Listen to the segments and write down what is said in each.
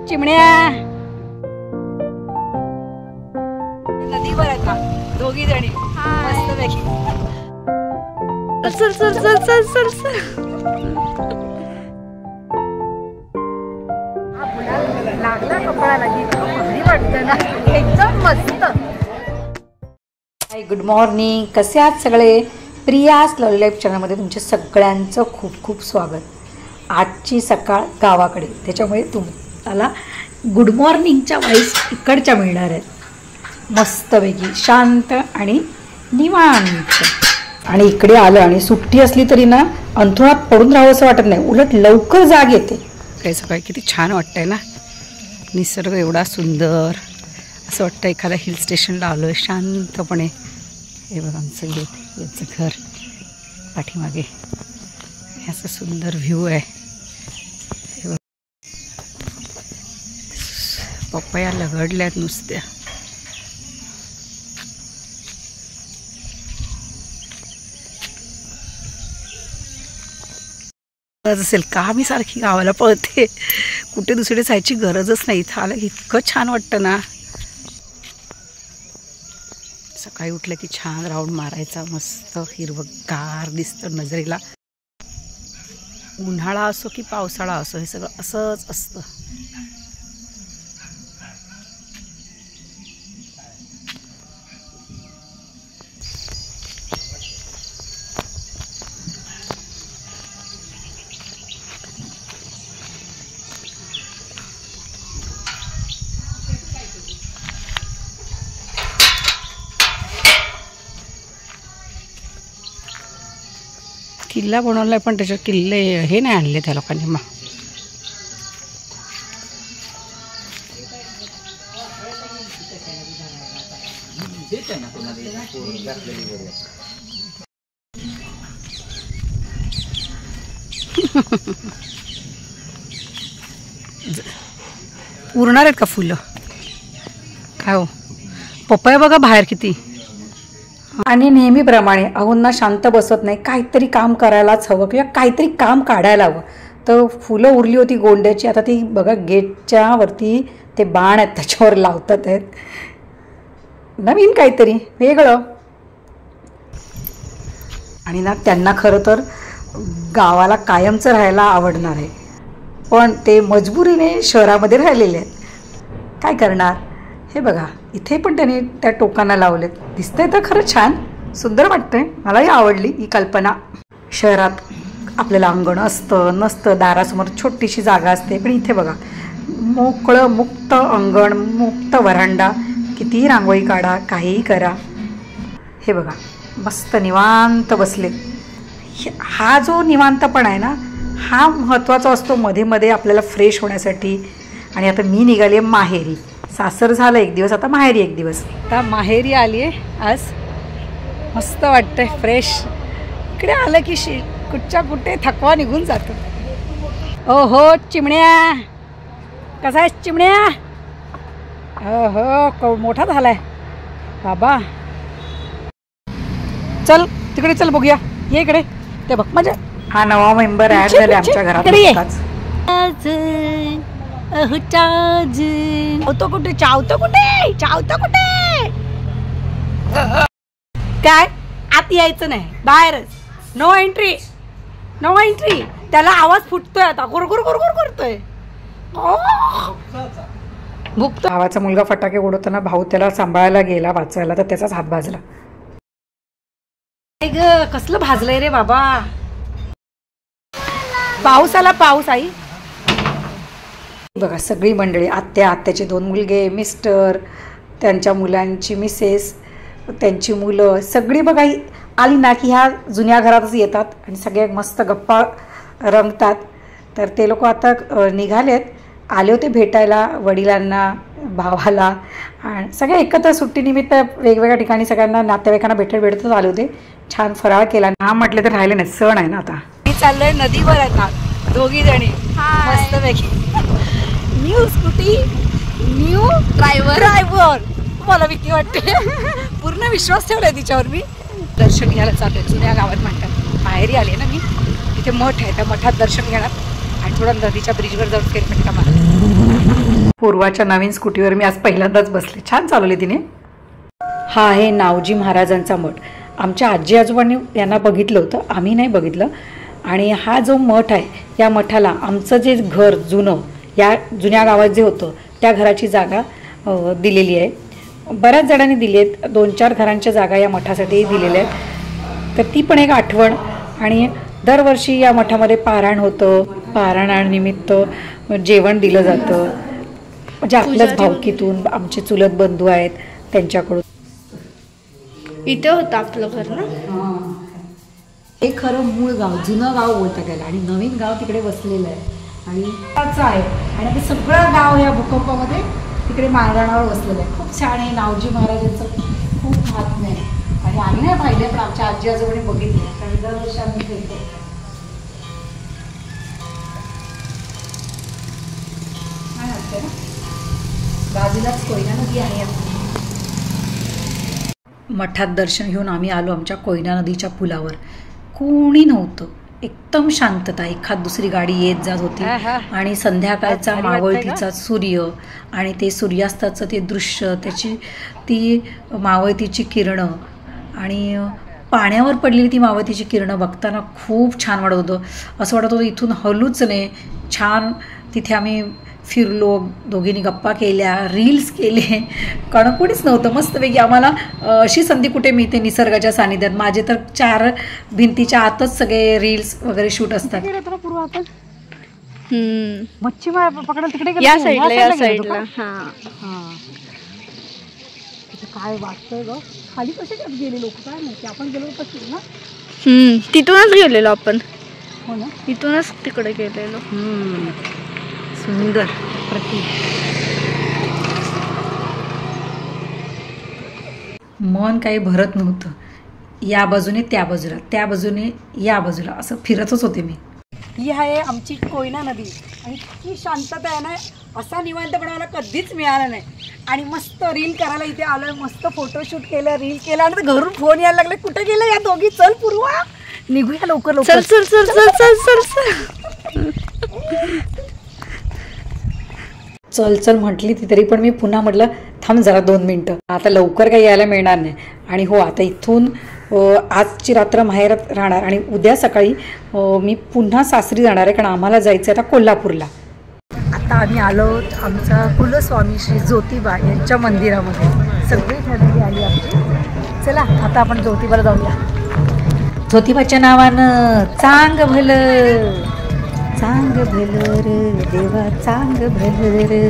चिमण्या नदीवर आहेत ना दोघी जणी मस्त पैकी. चल चल चल चल चल चल. लागला कपडाला की भारी वाटतं ना एकदम मस्त. Hi good morning. कसे आहात सगळे? प्रियास लवली लाईफ चॅनलमध्ये तुमच्या सगळ्यांचं खूप खूप स्वागत. आजची सकाळ गावाकडे त्याच्यामुळे तुम्हाला गुड मॉर्निंगच्या वाईस इकडच्या मिळणार आहेत. मस्तपैकी शांत आणि निवांत. आणि इकडे आलं आणि सुट्टी असली तरी ना अंथरुणात पडून राहावं असं वाटत नाही, उलट लवकर जाग येते. काही सकाळी किती छान वाटतंय ना, निसर्ग एवढा सुंदर. असं वाटतं एखाद्या हिल स्टेशनला आलो आहे शांतपणे. हे बघा आमचं गेट, याचं घर पाठीमागे असं सुंदर व्ह्यू आहे. पपया लगडल्यात नुसत्या. असेल का मी सारखी गावाला पळते, कुठे दुसरीकडे जायची गरजच नाही. इथं आलं इतकं छान वाटतं ना. सकाळी उठलं की छान राऊंड मारायचा, मस्त हिरवंगार दिसतं नजरेला. उन्हाळा असो की पावसाळा असो हे सगळं असंच असतं. किल्ला बनवलाय पण त्याच्यात किल्ले हे नाही आणले त्या लोकांनी. मग उरणार आहेत का फुलं? काय हो, पपया बघा बाहेर किती. आणि नेहमीप्रमाणे अहोंना शांत बसत नाही, काहीतरी काम करायलाच हवं किंवा काहीतरी काम काढायला हवं. तर फुलं उरली होती गोंड्याची, आता ती बघा गेटच्या वरती ते बाण आहेत त्याच्यावर लावतात आहेत. नवीन काहीतरी वेगळं. आणि ना त्यांना खरं तर गावाला कायमचं राहायला आवडणार आहे, पण ते मजबुरीने शहरामध्ये राहिलेले आहेत. काय करणार? हे बघा इथे पण त्यांनी त्या टोकांना लावलेत. दिसतंय तर खरं छान सुंदर वाटतंय. मलाही आवडली ही कल्पना. शहरात आपल्याला अंगण असतं नसतं, दारासमोर छोटीशी जागा असते, पण इथे बघा मोकळं मुक्त अंगण, मुक्त वरांडा. कितीही रांगोळी काढा, काहीही करा. हे बघा मस्त निवांत बसले. हा जो निवांतपणा आहे ना हा महत्त्वाचा असतो मध्ये मध्ये आपल्याला फ्रेश होण्यासाठी. आणि आता मी निघाली आहे माहेरी. सासर झालं एक दिवस, आता माहेरी एक दिवस. आता माहेरी आली आहे आज. मस्त वाटतंय फ्रेश. इकडे आलं की कुठच्या कुठे थकवा निघून जातो. ओ हो चिमण्या, कसा आहेस चिमण्या? हो मोठा झालाय बाबा. चल तिकडे चल बघूया. ये इकडे. ते बघ म्हणजे हा नवा मेंबर ॲड झाले आमच्या घरात. चावतो कुठे चावतो कुठे चावतो कुठे? काय आत यायचं नाही, बाहेरच. No entry no entry. त्याला आवाज फुटतोय आता, गुरगुर गुरगुर करतोय. भुकतो. भावाचा मुलगा फटाके उडवताना भाऊ त्याला सांभाळायला गेला वाचवायला, तर त्याचाच हात भाजला. कसलं भाजलंय रे बाबा. पाऊस आला पाऊस. आई बघा सगळी मंडळी, आत्याचे 2 मुलगे, मिस्टर, त्यांच्या मुलांची मिसेस, त्यांची मुलं सगळी बघा आली ना की ह्या जुन्या घरातच येतात आणि सगळे मस्त गप्पा रंगतात. तर ते लोक आता निघालेत. आले होते भेटायला वडिलांना, भावाला, आणि सगळे एकत्र सुट्टीनिमित्त वेगवेगळ्या ठिकाणी सगळ्यांना नातेवाईकांना भेटतच आले होते. छान फराळ केला. हा म्हटले तर राहिले नाही, सण आहे ना आता. मी चाललोय नदीवर आहेत ना दोघी जणी मस्तपैकी. New scooty, new driver. मला भीती वाटते. पूर्ण विश्वास ठेवलाय तिच्यावर मी. दर्शन घ्यायला चालू आहे जुन्या गावात म्हणतात. माहेरी आले ना मी, तिथे मठ आहे, त्या मठात दर्शन घेणार आणि थोडं नदीच्या ब्रिजवर जाऊन फेरफटका मारला. पूर्वाच्या नवीन स्कूटीवर मी आज पहिल्यांदाच बसले. छान चालवली तिने. हा आहे नावजी महाराजांचा मठ. आमच्या आजी आजोबांनी यांना बघितलं होतं, आम्ही नाही बघितलं. आणि हा जो मठ आहे या मठाला आमचं जे घर जुनं या जुन्या गावात जे होतं त्या घराची जागा दिलेली आहे. बऱ्याच जणांनी दिली आहेत. 2-4 घरांच्या जागा या मठासाठी दिलेल्या आहेत. तर ती पण एक आठवण. आणि दरवर्षी या मठामध्ये पारायण होतं. पारायणानिमित्त जेवण दिलं जातं. म्हणजे आपल्याच भावकीतून आमचे चुलत बंधू आहेत त्यांच्याकडून. इथे होतं आपलं घर ना. हे खरं मूळ गाव, जुनं गाव बोलतात त्याला. आणि नवीन गाव तिकडे वसलेलं आहे आणि त्याचं आहे. आणि ते सगळं गाव या भूकंपामध्ये तिकडे माळरानावर वसलेलं आहे. खूप छान आहे. नावजी महाराजांचं खूप महात्म्य आहे. आणि आम्ही नाही पाहिले पण आमच्या आजी आजोबांनी बघितले. आणि दरवर्षी आम्ही भेटतो. काय वाटतं ना, बाजूलाच कोयना नदी आहे. मठात दर्शन घेऊन आम्ही आलो आमच्या कोयना नदीच्या पुलावर. कोणी नव्हतं. एकदम शांतता. एखाद दुसरी गाडी येत जात होती. आणि संध्याकाळचा मावळतीचा सूर्य आणि ते सूर्यास्ताचं ते दृश्य, त्याची ती मावळतीची किरणं आणि पाण्यावर पडलेली ती मावळतीची किरणं बघताना खूप छान वाटत होतं. असं वाटत होतं इथून हलूच नाही. छान तिथे आम्ही फिरलो, दोघींनी गप्पा केल्या, रील्स केले. कारण कोणीच नव्हतं. मस्तपैकी आम्हाला अशी संधी कुठे मिळते निसर्गाच्या सानिध्यात. माझे तर 4 भिंतीच्या आतच सगळे रील्स वगैरे शूट असतात. मच्छी पकडायला तिकडे या साईडला. काय वाटतंय ग, खाली कसे गेले लोक काय माहिती. आपण गेलो तसं ना. तिथूनच गेलेलो आपण. हो ना, इथूनच तिकडे गेलेलो. सुंदर प्रति. मन काही भरत नव्हतं. या बाजूने त्या बाजूला, त्या बाजूने या बाजूला असं फिरतच होते मी. ही आहे आमची कोयना नदी. आणि इतकी शांतता आहे ना, असा निवांतपणा मला कधीच मिळाला नाही. आणि मस्त रील करायला इथे आलोय. मस्त फोटोशूट केलं, रील केलं. आणि घरून फोन यायला लागले, कुठे गेले या दोघी, चल पूर्वा निघूया लवकर लवकर. चल चल चल चल चल चल. चल चल म्हटली ती, तरी पण मी पुन्हा म्हटलं थांब जरा 2 मिनटं. आता लवकर काही यायला मिळणार नाही. आणि हो, आता इथून आजची रात्र माहेरात राहणार आणि उद्या सकाळी मी पुन्हा सासरी जाणार आहे. कारण आम्हाला जायचं आहे आता कोल्हापूरला. आता आम्ही आलो आमचा कुलस्वामी श्री ज्योतिबा यांच्या मंदिरामध्ये. सगळी फॅमिली आली आमची. चला आता आपण ज्योतिबाला जाऊया. ज्योतिबाच्या नावानं चांग भलं, चांग भलं रे देवा, चांग भलं रे.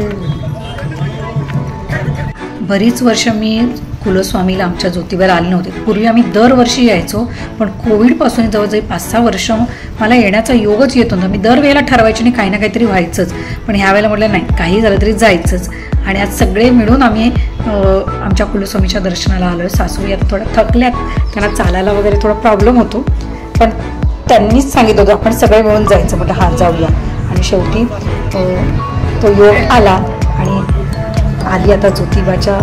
बरीच वर्ष मी कुलस्वामीला आमच्या ज्योतिबाला आले नव्हते. पूर्वी आम्ही दरवर्षी यायचो, पण कोविडपासून जवळजवळ 5-6 वर्ष मला येण्याचा योगच येत होता. मी दरवेळेला ठरवायचे नाही काही ना काहीतरी व्हायचंच. पण ह्या वेळेला म्हटलं नाही, काही झालं तरी जायचंच. आणि आज सगळे मिळून आम्ही आमच्या कुलस्वामीच्या दर्शनाला आलो आहे. सासू यात थोड्या थकल्यात, त्यांना चालायला वगैरे थोडा प्रॉब्लेम होतो. पण त्यांनीच सांगितलं होतं आपण सगळे मिळून जायचं. म्हटलं हां जाऊया. आणि शेवटी तो योग आला आणि आली आता ज्योतिबाच्या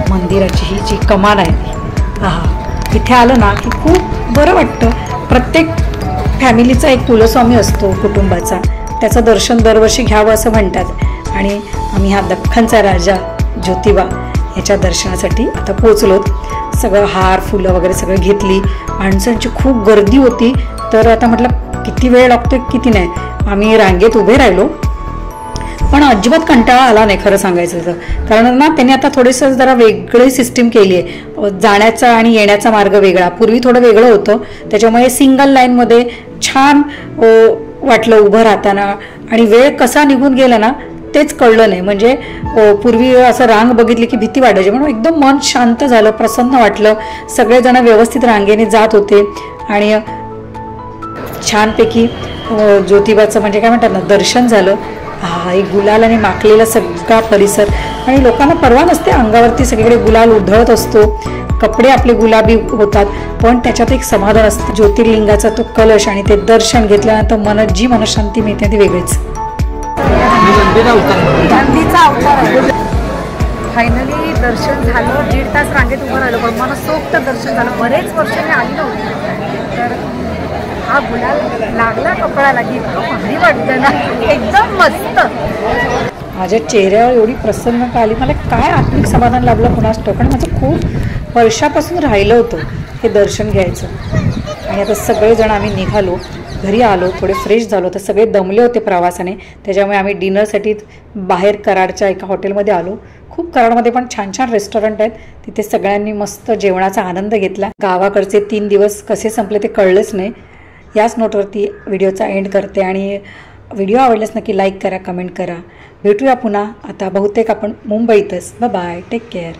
मंदिराची ही जी कमान आहे. इथे आलं ना की खूप बरं वाटतं. प्रत्येक फॅमिलीचा एक कुलस्वामी असतो कुटुंबाचा, त्याचं दर्शन दरवर्षी घ्यावं असं म्हणतात. आणि आम्ही हा दख्खनचा राजा ज्योतिबा याच्या दर्शनासाठी आता पोचलो. सगळं हार फुलं वगैरे सगळं घेतली. माणसांची खूप गर्दी होती. तर आता म्हटलं किती वेळ लागतो किती नाही. आम्ही रांगेत उभे राहिलो, पण अजिबात कंटाळा आला नाही खरं सांगायचं तर. कारण ना त्यांनी आता थोडंसं जरा वेगळी सिस्टीम केली आहे. जाण्याचा आणि येण्याचा मार्ग वेगळा. पूर्वी थोडं वेगळं होतं, त्याच्यामुळे सिंगल लाईनमध्ये छान वाटलं उभं राहताना. आणि वेळ कसा निघून गेला ना तेच कळलं नाही. म्हणजे पूर्वी असं रांग बघितली की भीती वाटायची, म्हणून एकदम मन शांत झालं, प्रसन्न वाटलं. सगळेजण व्यवस्थित रांगेने जात होते. आणि छानपैकी ज्योतिबाचं म्हणजे काय म्हणतात ना दर्शन झालं. एक गुलालाने माखलेला सगळा परिसर. आणि लोकांना पर्वा नसते, अंगावरती सगळीकडे गुलाल उधळत असतो, कपडे आपले गुलाबी होतात, पण त्याच्यात एक समाधान असतं. ज्योतिर्लिंगाचा तो कलश आणि ते दर्शन घेतल्यानंतर मनात जी मनशांती मिळते ती वेगळीच. गांधीचा अवतार आहे. फायनली दर्शन झालं. 1.5 तास रांगेत उभं राहिलं, पण मनसोक्त दर्शन झालं. बरेच वर्ष मी आली नव्हती. तर हा गुलाल लागला कपडाला की इतकं भारी वाटतं ना, एकदम मस्त. माझ्या चेहऱ्यावर एवढी प्रसन्नता आली, मला काय आत्मिक समाधान लाभलं कुणास ठाऊक. पण माझं खूप वर्षापासून राहिलं होतं हे दर्शन घ्यायचं. आणि आता सगळेजण आम्ही निघालो, घरी आलो, थोडे फ्रेश झालो. तर सगळे दमले होते प्रवासाने, त्याच्यामुळे आम्ही डिनरसाठी बाहेर कराडच्या एका हॉटेलमध्ये आलो. खूप कराडमध्ये पण छान छान रेस्टॉरंट आहेत, तिथे सगळ्यांनी मस्त जेवणाचा आनंद घेतला. गावाकडचे 3 दिवस कसे संपले ते कळलंच नाही. याच नोटवरती व्हिडिओचा एंड करते. आणि व्हिडिओ आवडल्यास नक्की लाईक करा, कमेंट करा. भेटूया पुन्हा. आता बहुतेक आपण मुंबईतच. Bye, take care.